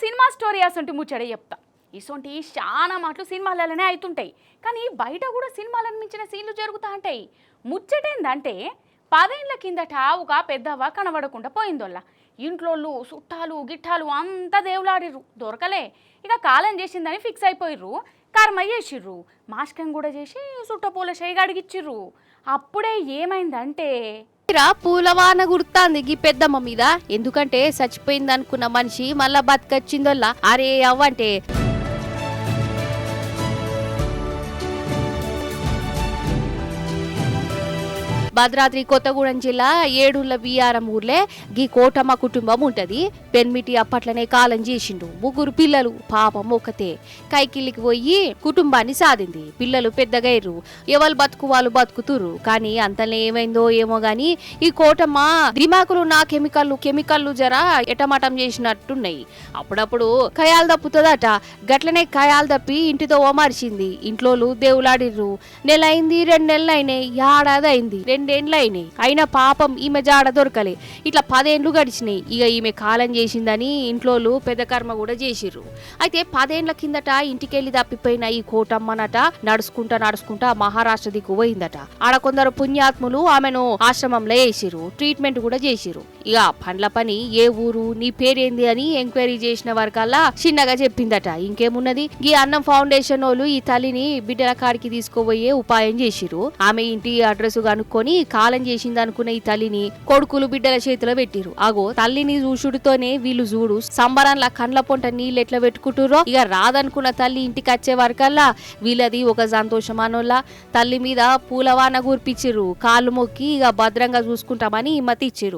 Cinema story అసంటి ముచ్చట చెప్తా. ఇసొంటి చాలా మాటలు సినిమాలలోనే అవుతుంటాయి, కానీ బయట కూడా సినిమాలను మించిన సీన్లు జరుగుతూ ఉంటాయి. ముచ్చటేందంటే 10 ఏళ్ల కిందట ఒక పెద్దవ్వ కనబడకుండా పోయిందోళ్ళ. ఇంట్లోళ్ళు చుట్టాలు గిట్టాలు అంతా దేవులాడిర్రు, దొరకలే. ఇక కాలం చేసిందని ఫిక్స్ అయిపోయిర్రు, కర్మ చేసిర్రు, మాస్కం కూడా చేసి చుట్టపూల షైగా అడిగిచ్చిర్రు. అప్పుడే ఏమైందంటే పూలవాన గుర్తాంది గీ పెద్దమ్మ మీద. ఎందుకంటే చచ్చిపోయింది అనుకున్న మనిషి మళ్ళా బతికొచ్చిందోల్లా. అరే అవ్వంటే భద్రాద్రి కొత్తగూడెం జిల్లా ఏడుళ్ల విఆరం ఊర్లే గీ కోటమ్మ కుటుంబం ఉంటది. పెన్మిటి అప్పట్లనే కాలం చేసిండు. 3 పిల్లలు, పాపం ఒకతే. కైకిల్లికి పోయి కుటుంబాన్ని సాధింది. పిల్లలు పెద్దగైర్రు, ఎవరు బతుకు వాళ్ళు బతుకుతుర్రు. కానీ అంతలో ఏమైందో ఏమో గాని ఈ కోటమ్మ దిమాకులు నా కెమికల్లు జర ఎటమటం చేసినట్టున్నాయి. అప్పుడప్పుడు కయాలు తప్పుతుందట. గట్లనే కయాలు తప్పి ఇంటితో ఓమార్చింది. ఇంట్లోలు దేవులాడిర్రు. నెల అయింది, 2 నెలలు అయినాయి, ఏడాది అయింది, 2 ఏండ్లు అయినాయి. అయినా పాపం ఈమె జాడ దొరకలే. ఇట్లా 10 ఏండ్లు గడిచినాయి. ఇక ఈమె కాలం చేసిందని ఇంట్లోలు పెద్ద కర్మ కూడా చేసిర్రు. అయితే 10 ఏండ్ల కిందట ఇంటికెళ్లి తప్పిపోయిన ఈ కోటమ్మనట నడుచుకుంటా మహారాష్ట్ర దిక్కు పోయిందట. ఆడ కొందరు పుణ్యాత్ములు ఆమెను ఆశ్రమంలో వేసిర్రు, ట్రీట్మెంట్ కూడా చేసిర్రు. ఇక పండ్ల పని ఏ ఊరు, నీ పేరేంది అని ఎంక్వైరీ చేసిన వరకల్లా చిన్నగా చెప్పిందట. ఇంకేమున్నది, ఈ అన్నం ఫౌండేషన్ వాళ్ళు ఈ తల్లిని బిడ్డల కాడికి తీసుకుపోయే ఉపాయం చేసిర్రు. ఆమె ఇంటి అడ్రస్ కనుక్కొని కాలం చేసింది అనుకున్న ఈ తల్లిని కొడుకులు బిడ్డల చేతిలో పెట్టిరు. అగో తల్లిని చూసుడుతోనే వీళ్ళు చూడు సంబరంలా కండ్ల పొంట నీళ్ళు ఎట్లా పెట్టుకుంటురో. ఇక రాదనుకున్న తల్లి ఇంటికి వచ్చే వరకల్లా వీళ్ళది ఒక సంతోషమానోళ్ళ. తల్లి మీద పూలవాన కూర్పిచ్చిర్రు. కాళ్ళు మొక్కి ఇక భద్రంగా చూసుకుంటామని హిమ్మతి ఇచ్చిర్రు.